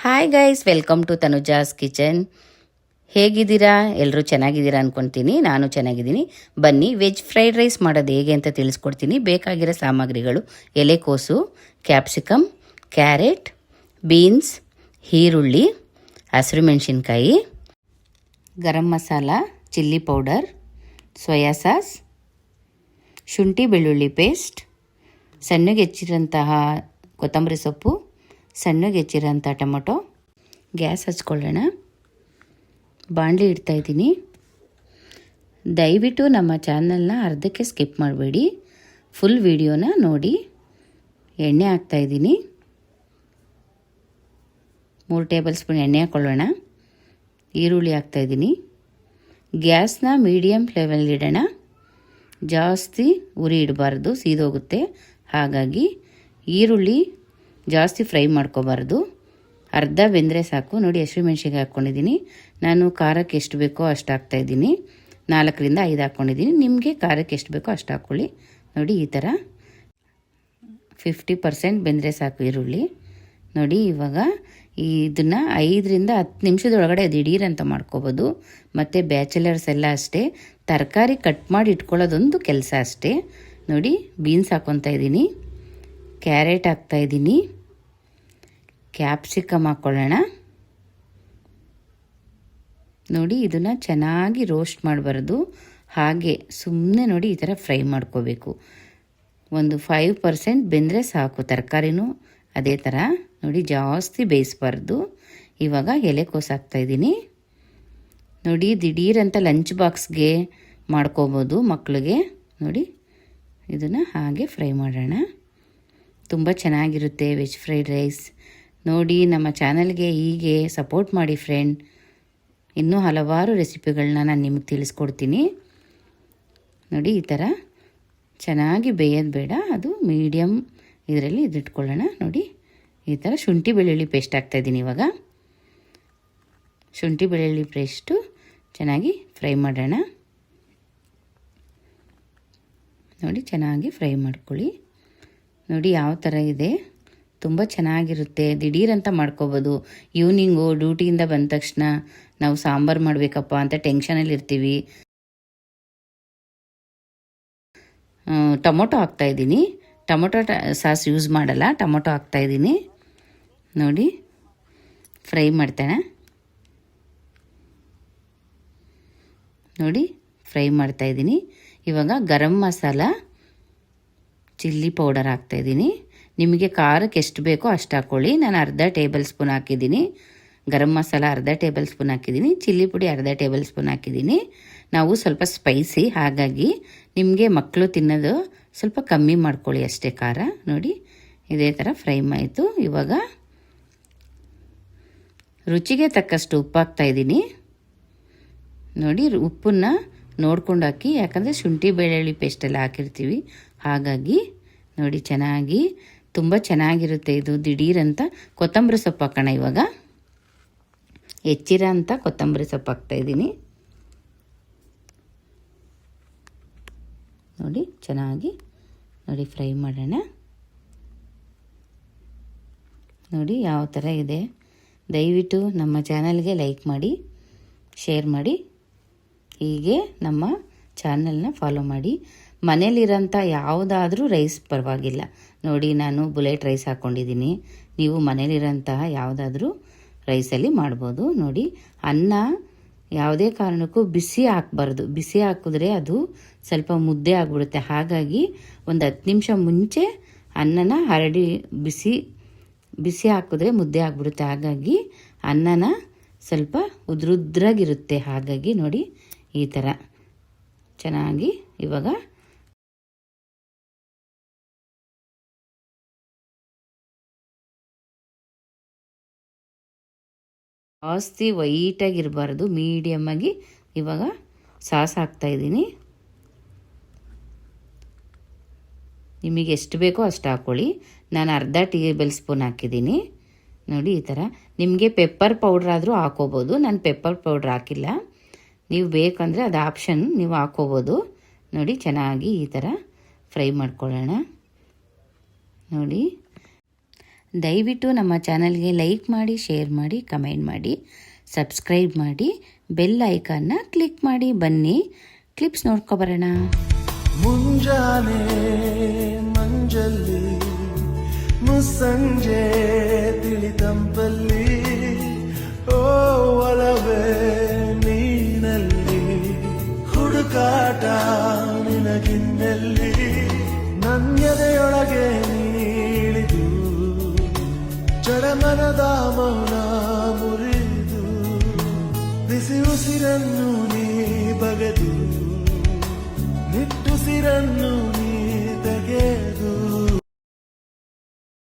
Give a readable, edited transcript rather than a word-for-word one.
Hi guys, welcome to Tanuja's kitchen. ಹೇಗಿದ್ದೀರಾ? ಎಲ್ಲರೂ ಚೆನ್ನಾಗಿದ್ದೀರಾ ಅಂದ್ಕೊತೀನಿ. ನಾನು ಚೆನ್ನಾಗಿದ್ದೀನಿ. ಬನ್ನಿ, ವೆಜ್ ಫ್ರೈಡ್ ರೈಸ್ ಮಾಡೋದು ಹೇಗೆ ಅಂತ ತಿಳಿಸ್ಕೊಡ್ತೀನಿ. ಬೇಕಾಗಿರೋ ಸಾಮಗ್ರಿಗಳು: ಎಲೆಕೋಸು, ಕ್ಯಾಪ್ಸಿಕಮ್, ಕ್ಯಾರೆಟ್, ಬೀನ್ಸ್, ಈರುಳ್ಳಿ, ಹಸಿರು ಮೆಣಸಿನ್ಕಾಯಿ, garam masala, chilli powder, soya sauce, ಶುಂಠಿ ಬೆಳ್ಳುಳ್ಳಿ ಪೇಸ್ಟ್, ಸಣ್ಣಗೆ ಹೆಚ್ಚಿರೋಂತಹ ಕೊತ್ತಂಬರಿ ಸೊಪ್ಪು, ಸಣ್ಣಗೆ ಹೆಚ್ಚಿರೋಂಥ ಟೊಮೊಟೊ. ಗ್ಯಾಸ್ ಹಚ್ಕೊಳ್ಳೋಣ. ಬಾಣಲಿ ಇಡ್ತಾಯಿದ್ದೀನಿ. ದಯವಿಟ್ಟು ನಮ್ಮ ಚಾನಲ್ನ ಅರ್ಧಕ್ಕೆ ಸ್ಕಿಪ್ ಮಾಡಬೇಡಿ, ಫುಲ್ ವಿಡಿಯೋನ ನೋಡಿ. ಎಣ್ಣೆ ಹಾಕ್ತಾಯಿದ್ದೀನಿ. 3 ಟೇಬಲ್ ಸ್ಪೂನ್ ಎಣ್ಣೆ ಹಾಕ್ಕೊಳ್ಳೋಣ. ಈರುಳ್ಳಿ ಹಾಕ್ತಾಯಿದ್ದೀನಿ. ಗ್ಯಾಸ್ನ ಮೀಡಿಯಮ್ ಫ್ಲೇಮಲ್ಲಿ ಇಡೋಣ. ಜಾಸ್ತಿ ಉರಿ ಇಡಬಾರ್ದು, ಸೀದೋಗುತ್ತೆ. ಹಾಗಾಗಿ ಈರುಳ್ಳಿ ಜಾಸ್ತಿ ಫ್ರೈ ಮಾಡ್ಕೋಬಾರ್ದು. ಅರ್ಧ ಬೆಂದರೆ ಸಾಕು. ನೋಡಿ, ಹಸಿರು ಮೆಣಸಿನ್ಕಾಯಿ ಹಾಕ್ಕೊಂಡಿದ್ದೀನಿ. ನಾನು ಖಾರಕ್ಕೆ ಎಷ್ಟು ಬೇಕೋ ಅಷ್ಟು ಹಾಕ್ತಾಯಿದ್ದೀನಿ. 4ರಿಂದ 5 ಹಾಕ್ಕೊಂಡಿದ್ದೀನಿ. ನಿಮಗೆ ಖಾರಕ್ಕೆ ಎಷ್ಟು ಬೇಕೋ ಅಷ್ಟು ಹಾಕ್ಕೊಳ್ಳಿ. ನೋಡಿ, ಈ ಥರ 50% ಬೆಂದರೆ ಸಾಕು ಈರುಳ್ಳಿ. ನೋಡಿ, ಇವಾಗ ಇದನ್ನು 5ರಿಂದ 10 ನಿಮಿಷದೊಳಗಡೆ ದಿಢೀರಂತ ಮಾಡ್ಕೋಬೋದು. ಮತ್ತು ಬ್ಯಾಚುಲರ್ಸ್ ಎಲ್ಲ ಅಷ್ಟೇ, ತರಕಾರಿ ಕಟ್ ಮಾಡಿ ಇಟ್ಕೊಳ್ಳೋದೊಂದು ಕೆಲಸ ಅಷ್ಟೇ. ನೋಡಿ, ಬೀನ್ಸ್ ಹಾಕ್ಕೊತಾ ಇದ್ದೀನಿ, ಕ್ಯಾರೆಟ್ ಹಾಕ್ತಾಯಿದ್ದೀನಿ, ಕ್ಯಾಪ್ಸಿಕಮ್ ಹಾಕ್ಕೊಳ್ಳೋಣ. ನೋಡಿ, ಇದನ್ನು ಚೆನ್ನಾಗಿ ರೋಸ್ಟ್ ಮಾಡಬಾರ್ದು, ಹಾಗೆ ಸುಮ್ಮನೆ ನೋಡಿ ಈ ಥರ ಫ್ರೈ ಮಾಡ್ಕೋಬೇಕು. ಒಂದು 5% ಬೆಂದರೆ ಸಾಕು. ತರಕಾರಿನೂ ಅದೇ ಥರ ನೋಡಿ, ಜಾಸ್ತಿ ಬೇಯಿಸಬಾರ್ದು. ಇವಾಗ ಎಲೆಕೋಸು ಹಾಕ್ತಾಯಿದ್ದೀನಿ. ನೋಡಿ, ದಿಢೀರಂತ ಲಂಚ್ ಬಾಕ್ಸ್ಗೆ ಮಾಡ್ಕೋಬೋದು ಮಕ್ಕಳಿಗೆ. ನೋಡಿ, ಇದನ್ನು ಹಾಗೆ ಫ್ರೈ ಮಾಡೋಣ. ತುಂಬ ಚೆನ್ನಾಗಿರುತ್ತೆ ವೆಜ್ ಫ್ರೈಡ್ ರೈಸ್. ನೋಡಿ, ನಮ್ಮ ಚಾನಲ್ಗೆ ಹೀಗೆ ಸಪೋರ್ಟ್ ಮಾಡಿ ಫ್ರೆಂಡ್. ಇನ್ನೂ ಹಲವಾರು ರೆಸಿಪಿಗಳನ್ನ ನಾನು ನಿಮಗೆ ತಿಳಿಸ್ಕೊಡ್ತೀನಿ. ನೋಡಿ, ಈ ಥರ ಚೆನ್ನಾಗಿ ಬೇಯೋದು ಬೇಡ, ಅದು ಮೀಡಿಯಮ್ ಇದರಲ್ಲಿ ಇದಿಟ್ಕೊಳ್ಳೋಣ. ನೋಡಿ, ಈ ಥರ ಶುಂಠಿ ಬೆಳ್ಳುಳ್ಳಿ ಪೇಸ್ಟ್ ಹಾಕ್ತಾಯಿದ್ದೀನಿ. ಇವಾಗ ಶುಂಠಿ ಬೆಳ್ಳುಳ್ಳಿ ಪೇಸ್ಟು ಚೆನ್ನಾಗಿ ಫ್ರೈ ಮಾಡೋಣ. ನೋಡಿ, ಚೆನ್ನಾಗಿ ಫ್ರೈ ಮಾಡ್ಕೊಳ್ಳಿ. ನೋಡಿ ಯಾವ ಥರ ಇದೆ, ತುಂಬ ಚೆನ್ನಾಗಿರುತ್ತೆ. ದಿಢೀರಂತ ಮಾಡ್ಕೋಬೋದು. ಈವ್ನಿಂಗು ಡ್ಯೂಟಿಯಿಂದ ಬಂದ ತಕ್ಷಣ ನಾವು ಸಾಂಬಾರು ಮಾಡಬೇಕಪ್ಪ ಅಂತ ಟೆನ್ಷನಲ್ಲಿ ಇರ್ತೀವಿ. ಟೊಮೊಟೊ ಹಾಕ್ತಾಯಿದ್ದೀನಿ. ಟೊಮೊಟೊ ಸಾಸ್ ಯೂಸ್ ಮಾಡಲ್ಲ, ಟೊಮೊಟೊ ಹಾಕ್ತಾಯಿದ್ದೀನಿ. ನೋಡಿ, ಫ್ರೈ ಮಾಡ್ತಾನೆ. ನೋಡಿ, ಫ್ರೈ ಮಾಡ್ತಾಯಿದ್ದೀನಿ. ಇವಾಗ ಗರಂ ಮಸಾಲ, ಚಿಲ್ಲಿ ಪೌಡರ್ ಹಾಕ್ತಾಯಿದ್ದೀನಿ. ನಿಮಗೆ ಖಾರಕ್ಕೆ ಎಷ್ಟು ಬೇಕೋ ಅಷ್ಟು ಹಾಕ್ಕೊಳ್ಳಿ. ನಾನು ಅರ್ಧ ಟೇಬಲ್ ಸ್ಪೂನ್ ಹಾಕಿದ್ದೀನಿ. ಗರಂ ಮಸಾಲ ಅರ್ಧ ಟೇಬಲ್ ಸ್ಪೂನ್ ಹಾಕಿದ್ದೀನಿ. ಚಿಲ್ಲಿ ಪುಡಿ ಅರ್ಧ ಟೇಬಲ್ ಸ್ಪೂನ್ ಹಾಕಿದ್ದೀನಿ. ನಾವು ಸ್ವಲ್ಪ ಸ್ಪೈಸಿ, ಹಾಗಾಗಿ ನಿಮಗೆ ಮಕ್ಕಳು ತಿನ್ನೋದು ಸ್ವಲ್ಪ ಕಮ್ಮಿ ಮಾಡ್ಕೊಳ್ಳಿ ಅಷ್ಟೇ ಖಾರ. ನೋಡಿ, ಇದೇ ಥರ ಫ್ರೈ ಆಯಿತು. ಇವಾಗ ರುಚಿಗೆ ತಕ್ಕಷ್ಟು ಉಪ್ಪು ಹಾಕ್ತಾಯಿದ್ದೀನಿ. ನೋಡಿ, ಉಪ್ಪನ್ನು ನೋಡ್ಕೊಂಡು ಹಾಕಿ, ಯಾಕಂದರೆ ಶುಂಠಿ ಬೆಳ್ಳುಳ್ಳಿ ಪೇಸ್ಟೆಲ್ಲ ಹಾಕಿರ್ತೀವಿ. ಹಾಗಾಗಿ ನೋಡಿ, ಚೆನ್ನಾಗಿ ತುಂಬ ಚೆನ್ನಾಗಿರುತ್ತೆ ಇದು. ದಿಢೀರಂತ ಕೊತ್ತಂಬರಿ ಸೊಪ್ಪು ಹಾಕೋಣ. ಇವಾಗ ಹೆಚ್ಚಿರೋ ಅಂಥ ಕೊತ್ತಂಬರಿ ಸೊಪ್ಪು ಹಾಕ್ತಾಯಿದ್ದೀನಿ. ನೋಡಿ, ಚೆನ್ನಾಗಿ ನೋಡಿ ಫ್ರೈ ಮಾಡೋಣ. ನೋಡಿ ಯಾವ ಥರ ಇದೆ. ದಯವಿಟ್ಟು ನಮ್ಮ ಚಾನಲ್ಗೆ ಲೈಕ್ ಮಾಡಿ, ಶೇರ್ ಮಾಡಿ, ಹೀಗೆ ನಮ್ಮ ಚಾನಲ್ನ ಫಾಲೋ ಮಾಡಿ. ಮನೇಲಿರೋಂಥ ಯಾವುದಾದ್ರೂ ರೈಸ್ ಪರವಾಗಿಲ್ಲ. ನೋಡಿ, ನಾನು ಬುಲೆಟ್ ರೈಸ್ ಹಾಕ್ಕೊಂಡಿದ್ದೀನಿ. ನೀವು ಮನೇಲಿರೋಂತಹ ಯಾವುದಾದ್ರೂ ರೈಸಲ್ಲಿ ಮಾಡ್ಬೋದು. ನೋಡಿ, ಅನ್ನ ಯಾವುದೇ ಕಾರಣಕ್ಕೂ ಬಿಸಿ ಹಾಕಬಾರ್ದು. ಬಿಸಿ ಹಾಕಿದ್ರೆ ಅದು ಸ್ವಲ್ಪ ಮುದ್ದೆ ಆಗಿಬಿಡುತ್ತೆ. ಹಾಗಾಗಿ ಒಂದು 10 ನಿಮಿಷ ಮುಂಚೆ ಅನ್ನನ ಹರಡಿ ಬಿಸಿ ಹಾಕಿದ್ರೆ ಮುದ್ದೆ ಆಗಿಬಿಡುತ್ತೆ. ಹಾಗಾಗಿ ಅನ್ನನ ಸ್ವಲ್ಪ ಉದ್ರುದ್ರಾಗಿರುತ್ತೆ. ಹಾಗಾಗಿ ನೋಡಿ, ಈ ಥರ ಚೆನ್ನಾಗಿ ಇವಾಗ ಜಾಸ್ತಿ ವೈಟಾಗಿರಬಾರ್ದು, ಮೀಡಿಯಮ್ಮಾಗಿ ಇವಾಗ ಸಾಸ್ ಹಾಕ್ತಾಯಿದ್ದೀನಿ. ನಿಮಗೆ ಎಷ್ಟು ಬೇಕೋ ಅಷ್ಟು ಹಾಕ್ಕೊಳ್ಳಿ. ನಾನು ಅರ್ಧ ಟೇಬಲ್ ಸ್ಪೂನ್ ಹಾಕಿದ್ದೀನಿ. ನೋಡಿ, ಈ ಥರ ನಿಮಗೆ ಪೆಪ್ಪರ್ ಪೌಡ್ರ್ ಆದರೂ ಹಾಕ್ಕೋಬೋದು. ನಾನು ಪೆಪ್ಪರ್ ಪೌಡ್ರ್ ಹಾಕಿಲ್ಲ. ನೀವು ಬೇಕಂದರೆ ಅದು ಆಪ್ಷನ್, ನೀವು ಹಾಕ್ಕೋಬೋದು. ನೋಡಿ, ಚೆನ್ನಾಗಿ ಈ ಥರ ಫ್ರೈ ಮಾಡ್ಕೊಳ್ಳೋಣ. ನೋಡಿ, ದಯವಿಟ್ಟು ನಮ್ಮ ಚಾನಲ್ಗೆ ಲೈಕ್ ಮಾಡಿ, ಶೇರ್ ಮಾಡಿ, ಕಮೆಂಟ್ ಮಾಡಿ, ಸಬ್ಸ್ಕ್ರೈಬ್ ಮಾಡಿ, ಬೆಲ್ ಐಕಾನ್ನ ಕ್ಲಿಕ್ ಮಾಡಿ. ಬನ್ನಿ ಕ್ಲಿಪ್ಸ್ ನೋಡ್ಕೊಬರೋಣ. ಮುಂಜಾನೆ ಮಂಜಲ್ಲಿ ಮುಸ್ಸಂಜೆ ತಿಳಿತಂಪಲ್ಲಿ ಓ ಒಲವೇ ನೀನಲ್ಲಿ ಹುಡುಕಾಟ ನಿನಗಿನ್ನಲ್ಲಿ ನನ್ಯದೆಯೊಳಗೆ ನೀಳಿದು ಜಡಮನದ ಮೌನ ಮುರಿದು ಬಿಸಿ ಉಸಿರನ್ನು ನೀ ಬಗೆದು ನಿಟ್ಟುಸಿರನ್ನು